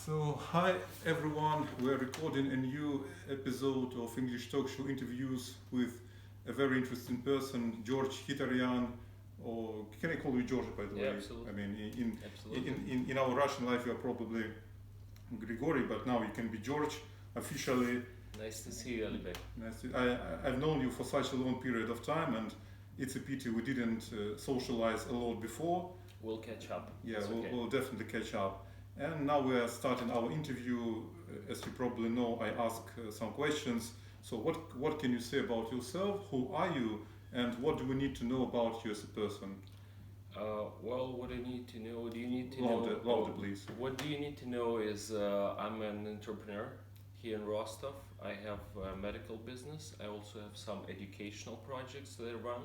So, hi everyone, we're recording a new episode of English Talk Show interviews with a very interesting person, George Khitaryan, or can I call you George by the Yeah, way? absolutely. I mean, Absolutely. in our Russian life, you're probably Grigory, but now you can be George officially. Nice to see you, Alibek. I've known you for such a long period of time, and it's a pity we didn't socialize a lot before. We'll catch up. Yeah, It's okay. we'll definitely catch up. And now we are starting our interview. As you probably know, I ask some questions. So, what can you say about yourself? Who are you? And what do we need to know about you as a person? Well, what I need to know, do you need to Louder, know? louder, please. What do you need to know is I'm an entrepreneur here in Rostov. I have a medical business. I also have some educational projects that I run.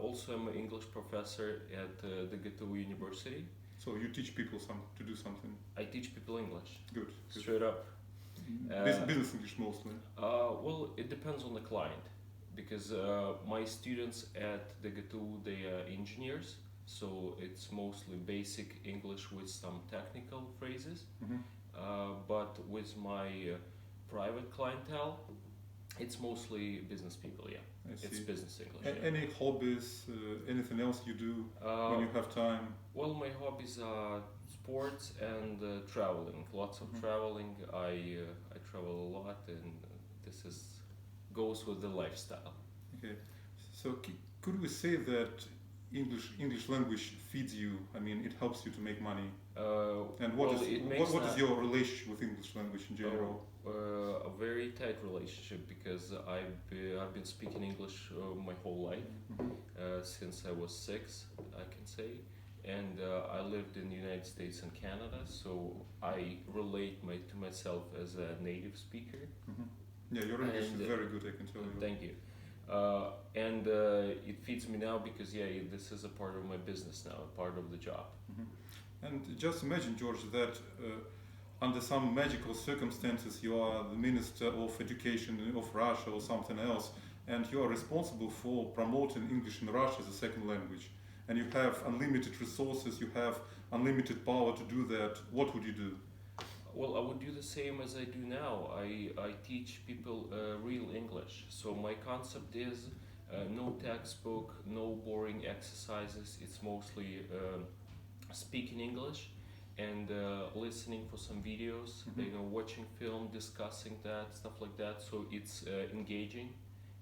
Also, I'm an English professor at the GTU University. So you teach people to do something. I teach people English, Good. Good. straight up. Business English mostly. Well, it depends on the client because my students at the GTU, they are engineers, so it's mostly basic English with some technical phrases. Mhm. But with my private clientele, it's mostly business people. Yeah, I it's see. business English. Yeah. Any hobbies? Anything else you do when you have time? Well, my hobbies are sports and traveling. Lots of Mhm. traveling. I travel a lot, and this is goes with the lifestyle. Okay. So could we say that English language feeds you? I mean, it helps you to make money. And Well, it makes what is that- your relationship with English language in general? a very tight relationship because I've been speaking English my whole life Mhm. since I was 6, I can say, and I lived in the United States and Canada, so I relate to myself as a native speaker. Mhm. Yeah, your English And, is very good, I can tell you. Thank you. And it feeds me now because this is a part of my business now, a part of the job. Mhm. And just imagine, George, that under some magical circumstances you are the Minister of Education of Russia or something else, and you are responsible for promoting English in Russia as a second language. And you have unlimited resources, you have unlimited power to do that. What would you do? Well, I would do the same as I do now. I teach people real English. So my concept is no textbook, no boring exercises. It's mostly speaking English and listening for some videos, Mhm. watching film, discussing that, stuff like that. So it's engaging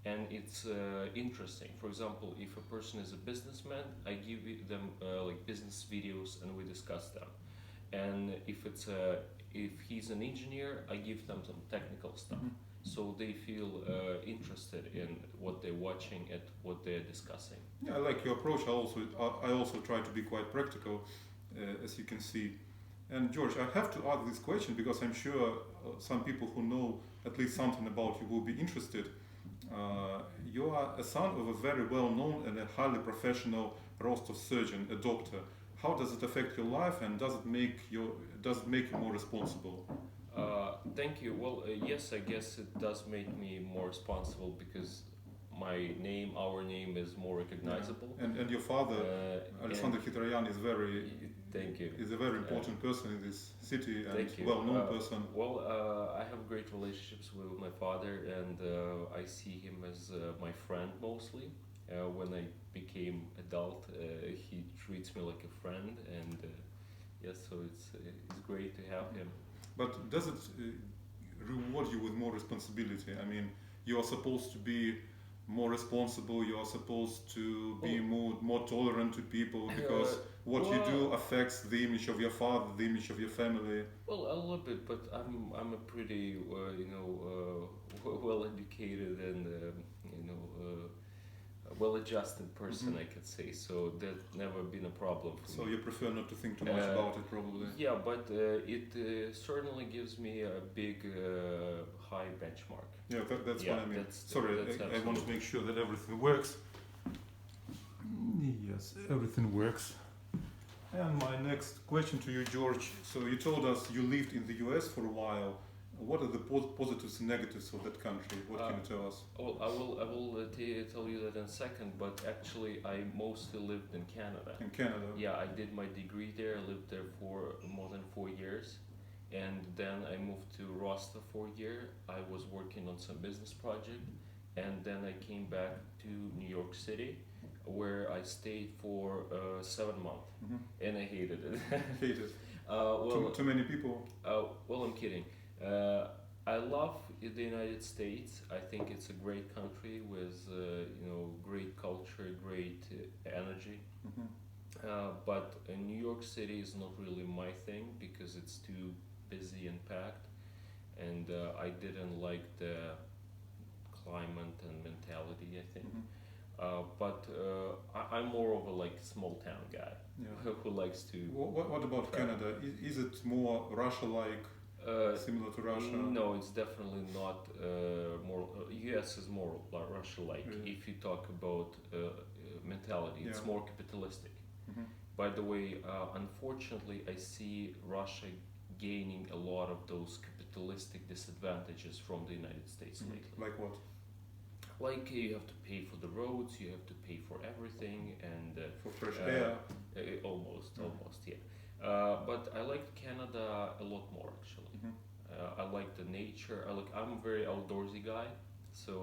and it's interesting. For example, if a person is a businessman, I give them like business videos and we discuss them. And if he's an engineer, I give them some technical stuff, Mhm. so they feel interested in what they're watching and what they're discussing. Yeah, I like your approach. I also try to be quite practical, as you can see. And George, I have to ask this question because I'm sure some people who know at least something about you will be interested. You are a son of a very well-known and a highly professional Rostov surgeon, a doctor. How does it affect your life, and does it make you more responsible? Thank you. Well, yes, I guess it does make me more responsible because our name is more recognizable. Yeah. And your father, Alexander and- Khitaryan, Thank you. is a very important person in this city and Thank you. well-known person. Well, I have great relationships with my father, and I see him as my friend mostly. When I became adult, he treats me like a friend, and yes, so it's great to have him. But does it reward you with more responsibility? I mean, you are supposed to be more responsible. You are supposed to be more tolerant to people because what you do affects the image of your father, the image of your family. Well, a little bit, but I'm a pretty well educated and well-adjusted person, Mhm. I could say. So that's never been a problem for So me. you prefer not to think too much about it, probably. Yeah, but it certainly gives me a big high benchmark. Yeah, that's Yeah, what I mean. that's Sorry, I want to absolutely- make sure that everything works. Yes, everything works. And my next question to you, George. So you told us you lived in the US for a while. What are the positives and negatives of that country? What can you tell us? Well, I will tell you that in a second, but actually I mostly lived in Canada. In Canada? Yeah, I did my degree there. I lived there for more than 4 years, and then I moved to Rostov for a year. I was working on some business project, and then I came back to New York City, where I stayed for 7 months, and I hated it. Hate it. Well, Too many people. well, I'm kidding. I love the United States. I think it's a great country with great culture, great energy. But New York City is not really my thing because it's too busy and packed, and I didn't like the climate and mentality. I think, I'm more of a like small town guy Yeah. who likes to. What about Canada? Is it more Russia-like, similar to Russia? No, it's definitely not more. U.S. is more Russia-like. Yeah. If you talk about mentality, it's Yeah. more capitalistic. By the way, unfortunately, I see Russia gaining a lot of those capitalistic disadvantages from the United States lately. Like what? Like you have to pay for the roads, you have to pay for everything, and For fresh air? almost, yeah. But I like Canada a lot more actually. I like the nature. I'm a very outdoorsy guy, so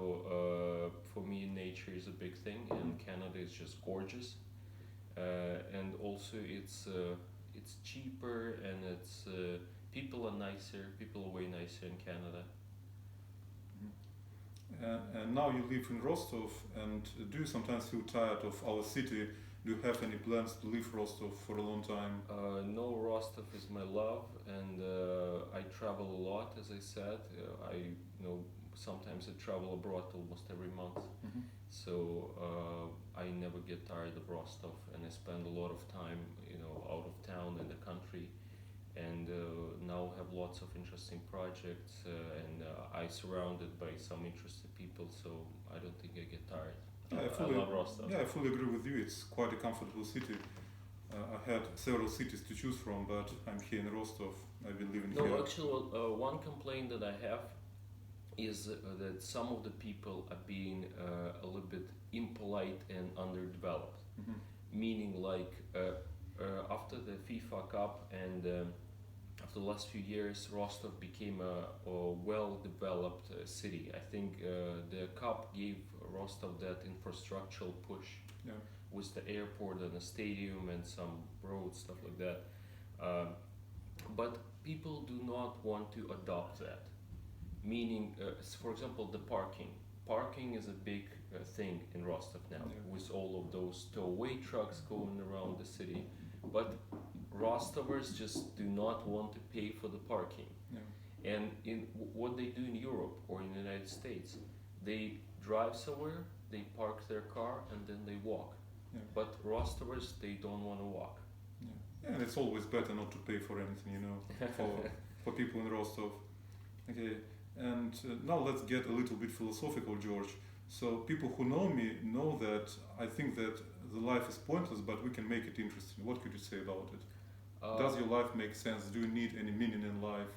for me, nature is a big thing, and Canada is just gorgeous. And also, it's cheaper, and it's people are nicer. People are way nicer in Canada. And now you live in Rostov, and do you sometimes feel tired of our city? Do you have any plans to leave Rostov for a long time? No, Rostov is my love, and I travel a lot. As I said, sometimes I travel abroad almost every month. So I never get tired of Rostov, and I spend a lot of time, out of town in the country, and now have lots of interesting projects, and I surrounded by some interested people, so I don't think I get tired. I love Rostov. Yeah, I fully agree with you. It's quite a comfortable city. I had several cities to choose from, but I'm here in Rostov. I've been living here. No, actually, one complaint that I have is that some of the people are being a little bit impolite and underdeveloped. Meaning, like after the FIFA Cup and after the last few years, Rostov became a well-developed city. I think the Cup gave Rostov that infrastructural push with the airport and the stadium and some roads, stuff like that. But people do not want to adopt that. Meaning, for example, the parking. Parking is a big thing in Rostov now, with all of those tow-away trucks going around the city. But Rostovers just do not want to pay for the parking. And in what they do in Europe or in the United States, they drive somewhere, they park their car, and then they walk. But Rostovers, they don't want to walk. And it's always better not to pay for anything, for people in Rostov. Okay. And now let's get a little bit philosophical, George. So people who know me know that I think that the life is pointless, but we can make it interesting. What could you say about it? Does your life make sense? Do you need any meaning in life?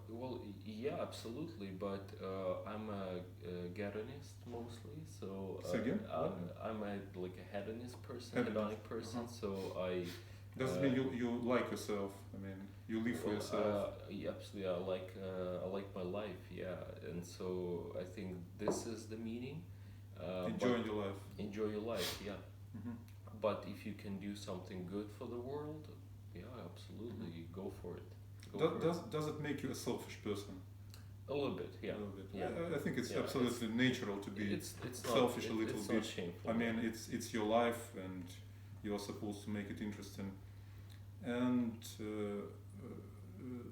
Well, yeah, absolutely. But I'm a hedonist mostly, so Say again? I'm like a hedonist person, Hedonist. hedonic person. So I. Does it mean you like yourself? I mean, you live for yourself. Yeah, absolutely. I like my life. Yeah, and so I think this is the meaning. Enjoying your life. Enjoy your life. Yeah. But if you can do something good for the world, yeah, absolutely, go for it. Does it make you a selfish person? A little bit, yeah. A little bit. Yeah. I think it's absolutely natural to be it's selfish not, a little it's bit. Not shameful. I mean, it's your life, and you're supposed to make it interesting. And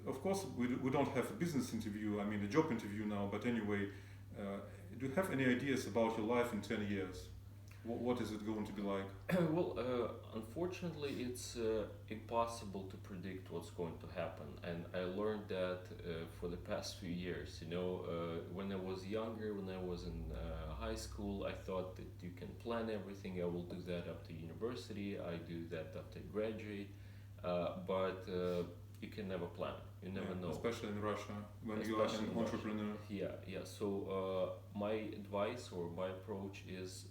of course, we don't have a business interview. I mean, a job interview now. But anyway, do you have any ideas about your life in 10 years? What is it going to be like? Well, unfortunately, it's impossible to predict what's going to happen, and I learned that for the past few years. When I was younger, when I was in high school, I thought that you can plan everything. I will do that after university. I do that after I graduate, but you can never plan. You never know. Especially in Russia, when you are an entrepreneur. Yeah. So my advice or my approach is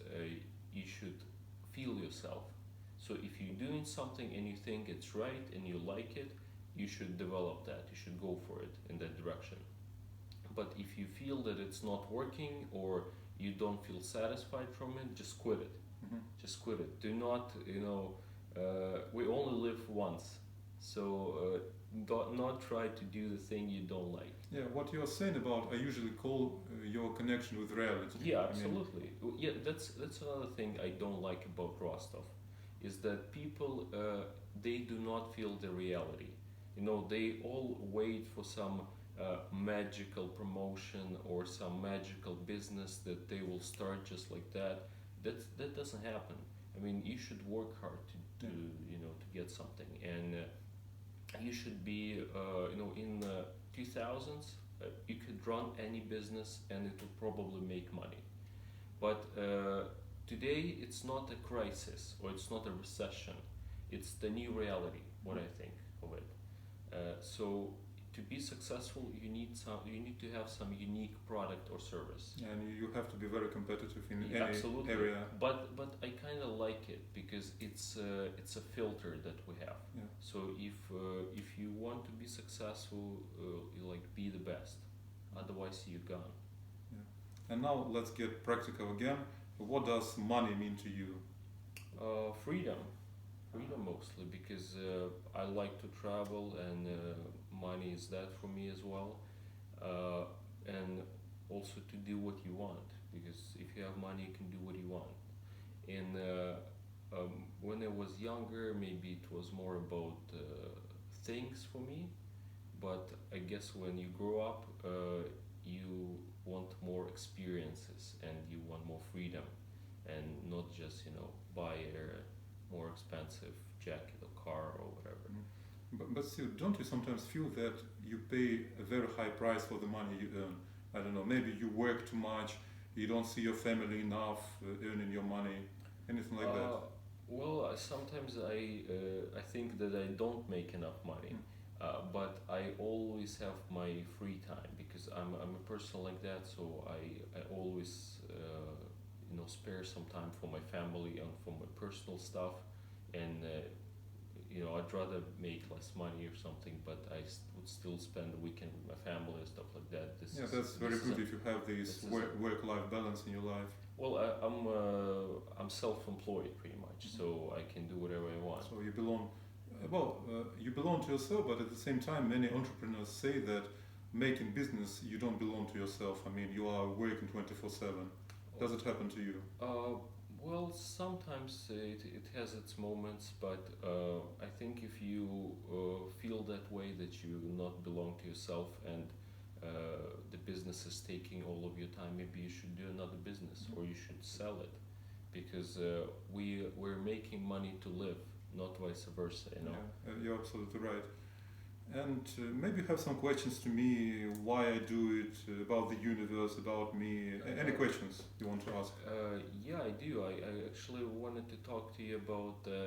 you should feel yourself. So if you're doing something and you think it's right and you like it, you should develop that. You should go for it in that direction. But if you feel that it's not working or you don't feel satisfied from it, just quit it. Mhm. Just quit it. Do not, we only live once, so do not try to do the thing you don't like. Yeah, what you're saying about, I usually call your connection with reality. Yeah, I mean, absolutely. Yeah, that's another thing I don't like about Rostov, is that people they do not feel the reality. They all wait for some magical promotion or some magical business that they will start just like that. That doesn't happen. I mean, you should work hard to get something, and you should be in 2000s you could run any business and it will probably make money. But today it's not a crisis or it's not a recession. It's the new reality. What I think of it. So to be successful, you need to have some unique product or service. and you have to be very competitive in Yeah, any absolutely. area. But I kind of like it because it's a filter that we have. Yeah. So if you want to be successful, you like be the best. Otherwise, you're gone. And now let's get practical again. What does money mean to you? Freedom mostly, because I like to travel and money is that for me as well, and also to do what you want, because if you have money you can do what you want. And when I was younger, maybe it was more about things for me, but I guess when you grow up, you want more experiences and you want more freedom, and not just buy a more expensive jacket or car or whatever. But still, don't you sometimes feel that you pay a very high price for the money you earn? I don't know, maybe you work too much, you don't see your family enough earning your money, anything like that? Well, sometimes I think that I don't make enough money, but I always have my free time because I'm a person like that. So I always spare some time for my family and for my personal stuff, and I'd rather make less money or something, but I would still spend the weekend with my family and stuff like that. That's very good if you have this work-life balance in your life. Well, I'm self-employed pretty much, so I can do whatever I want. So you belong, you belong to yourself, but at the same time, many entrepreneurs say that making business, you don't belong to yourself. I mean, you are working 24/7. Does it happen to you? Well, sometimes it has its moments, but I think if you feel that way, that you not belong to yourself and the business is taking all of your time, maybe you should do another business or you should sell it, because we're making money to live, not vice versa. Yeah, you're absolutely right. And maybe you have some questions to me, why I do it, about the universe, about me. Any questions you want to ask? Yeah, I do. I actually wanted to talk to you about the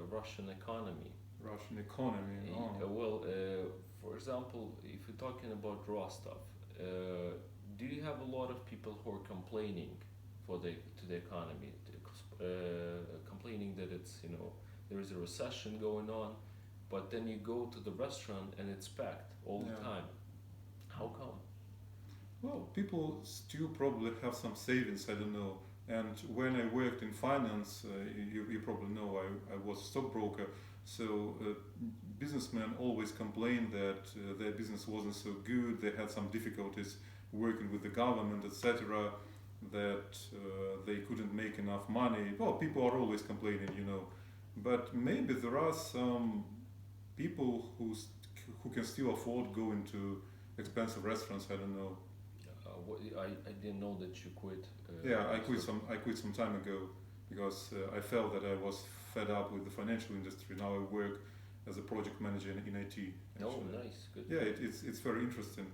Russian economy. Russian economy. Oh. For example, if you're talking about Rostov, do you have a lot of people who are complaining to the economy, complaining that it's there is a recession going on? But then you go to the restaurant and it's packed all the time. How come? Well, people still probably have some savings, I don't know. And when I worked in finance, you probably know I was a stockbroker, so businessmen always complained that their business wasn't so good, they had some difficulties working with the government, etc., that they couldn't make enough money. Well, people are always complaining, but maybe there are some people who can still afford going to expensive restaurants. I don't know. I didn't know that you quit. I quit some time ago because I felt that I was fed up with the financial industry. Now I work as a project manager in IT. Oh, nice, good. Yeah, it's very interesting.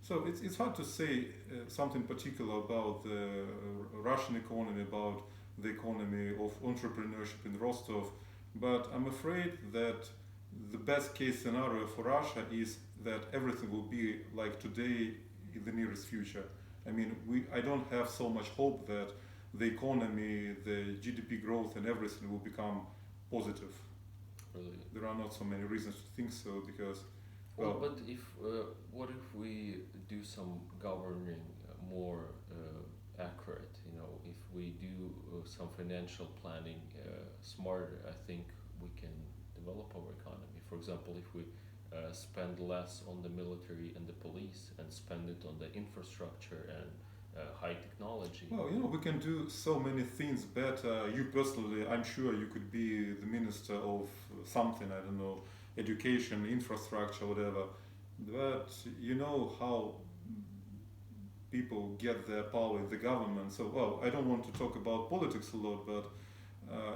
So it's hard to say something particular about the Russian economy, about the economy of entrepreneurship in Rostov, but I'm afraid that the best case scenario for Russia is that everything will be like today in the nearest future. I mean, I don't have so much hope that the economy, the GDP growth and everything will become positive. really. There are not so many reasons to think so because, Well, well, but if what if we do some governing more accurate? You know, if we do some financial planning smarter, I think we can develop our economy. For example, if we spend less on the military and the police and spend it on the infrastructure and high technology. well, we can do so many things better. You personally, I'm sure you could be the minister of something, I don't know, education, infrastructure, whatever. But you know how people get their power in the government. So, well, I don't want to talk about politics a lot, but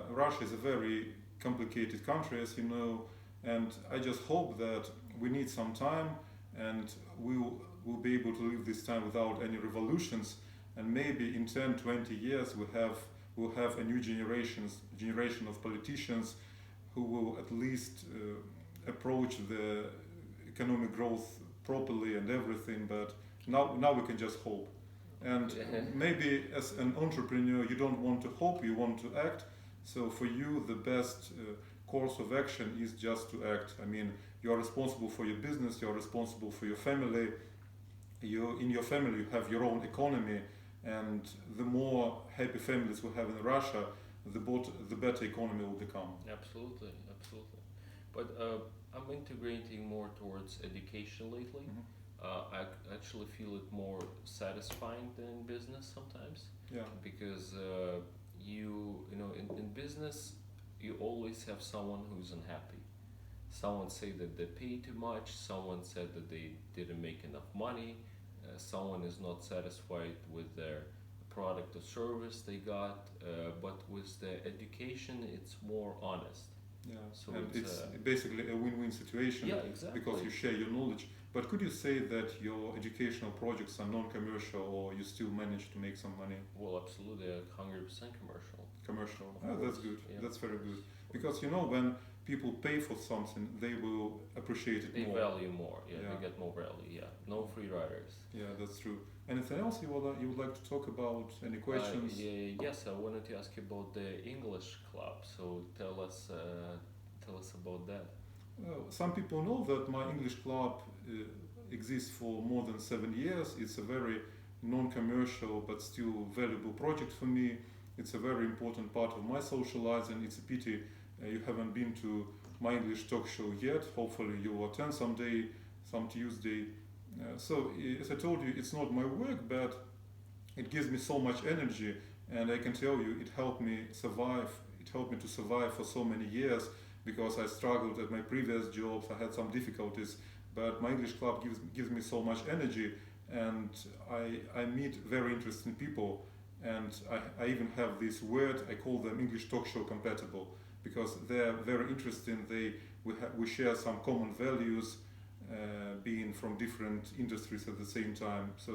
Russia is a very complicated country, as you know, and I just hope that we need some time and we'll be able to live this time without any revolutions, and maybe in 10, 20 years we'll have a new generation of politicians who will at least approach the economic growth properly and everything, but now we can just hope. And maybe as an entrepreneur, you don't want to hope, you want to act. So for you, the best course of action is just to act. I mean, you are responsible for your business, you are responsible for your family. In your family, you have your own economy, and the more happy families we have in Russia, the better economy will become. Absolutely, absolutely. But I'm integrating more towards education lately. I actually feel it more satisfying than business sometimes. Yeah. Because you know in business you always have someone who's unhappy. Someone say that they pay too much. Someone said that they didn't make enough money. Someone is not satisfied with their product or service they got. But with the education, it's more honest. Yeah, So and it's, it's basically a win-win situation Yeah, exactly. because you share your knowledge. But could you say that your educational projects are non-commercial, or you still manage to make some money? Well, absolutely, 100% commercial. Commercial. Of Ah, that's course, good. yeah. That's very good. Because when people pay for something, they will appreciate it They more. value more. Yeah, Yeah. they get more value. Yeah, no free riders. Yeah, that's true. Anything else you would like to talk about? Any questions? Yes, I wanted to ask you about the English club. So tell us about that. Well, some people know that my English club exists for more than 7 years. It's a very non-commercial but still valuable project for me. It's a very important part of my socializing. It's a pity you haven't been to my English talk show yet. Hopefully you will attend someday, some Tuesday. So as I told you, it's not my work, but it gives me so much energy, and I can tell you it helped me survive. It helped me to survive for so many years because I struggled at my previous jobs. I had some difficulties, but my English club gives me so much energy, and I meet very interesting people, and I even have this word. I call them English talk show compatible because they're very interesting. We share some common values, being from different industries at the same time. So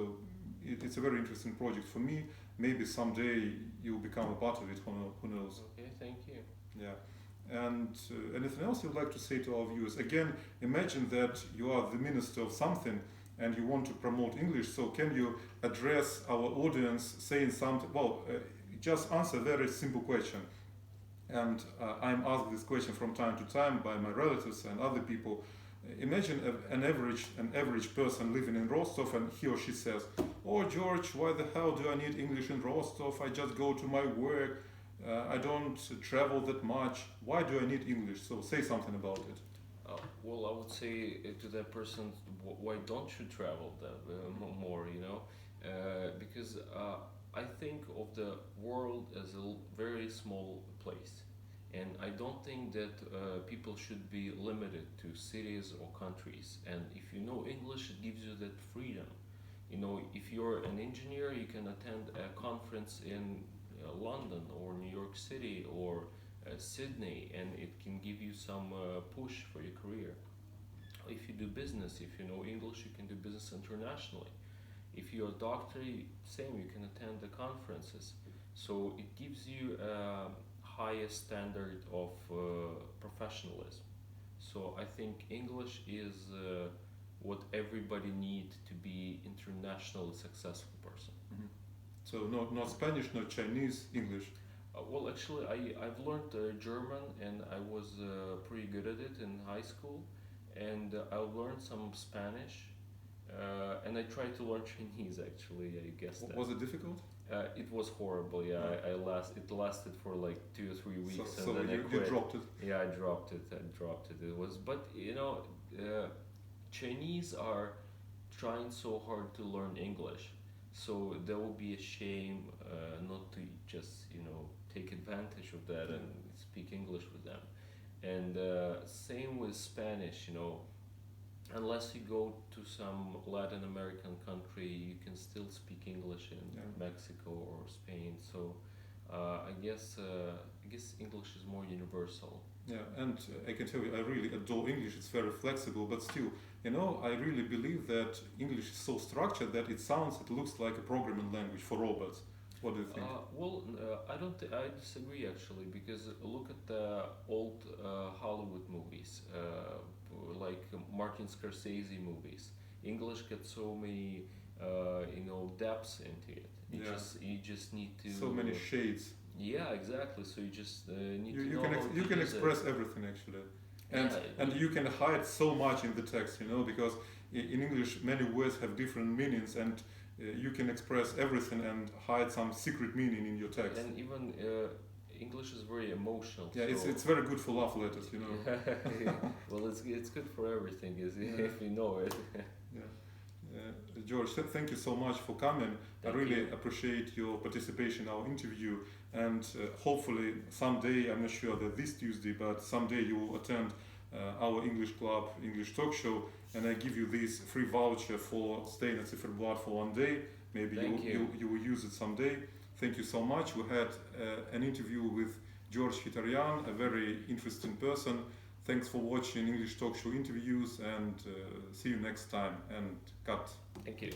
it's a very interesting project for me. Maybe someday you'll become a part of it. Who knows? Okay, thank you. Yeah. And anything else you'd like to say to our viewers? Again, imagine that you are the minister of something and you want to promote English. So can you address our audience saying something? Well, just answer a very simple question. And I'm asked this question from time to time by my relatives and other people. Imagine an average person living in Rostov, and he or she says, "Oh, George, why the hell do I need English in Rostov? I just go to my work. I don't travel that much. Why do I need English?" So say something about it. Well, I would say to that person, why don't you travel more? Because I think of the world as a very small place. And I don't think that people should be limited to cities or countries. And if you know English, it gives you that freedom. If you're an engineer, you can attend a conference in London or New York City or Sydney, and it can give you some push for your career. If you do business, if you know English, you can do business internationally. If you're a doctor, same, you can attend the conferences. So it gives you highest standard of professionalism. So I think English is what everybody needs to be internationally successful person. Mm-hmm. So not Spanish, not Chinese, English. Well, actually, I've learned German and I was pretty good at it in high school, and I learned some Spanish, and I tried to learn Chinese. Actually, I guess that. Was it difficult? It was horrible. Yeah, Yeah. It lasted for like 2 or 3 weeks, So and then I you quit. dropped it. Yeah, I dropped it. It was, but Chinese are trying so hard to learn English, so there will be a shame not to just take advantage of that and speak English with them. And same with Spanish. Unless you go to some Latin American country, you can still speak English in Mexico or Spain. So I guess English is more universal. Yeah, and I can tell you, I really adore English. It's very flexible, but still, I really believe that English is so structured that it looks like a programming language for robots. What do you think? I don't. I disagree actually, because look at the old Hollywood movies, like Martin Scorsese movies. English gets so many, depths into it. You just need to. So many shades. Yeah, exactly. So you just need to You know can how to you can use express it. everything actually, and Yeah, and you can hide so much in the text, because in English many words have different meanings, and you can express everything and hide some secret meaning in your text. and even English is very emotional. Yeah, so it's very good for love letters, well, it's good for everything, Yeah. if you know it. Yeah. George, thank you so much for coming. Thank I really you. appreciate your participation in our interview, and hopefully someday, I'm not sure that this Tuesday, but someday you will attend our English Club English talk show, and I give you this free voucher for staying at Zifferblatt for one day. Maybe Thank you. you will use it someday. Thank you so much. We had an interview with George Khitaryan, a very interesting person. Thanks for watching English talk show interviews, and see you next time. And cut. Thank you.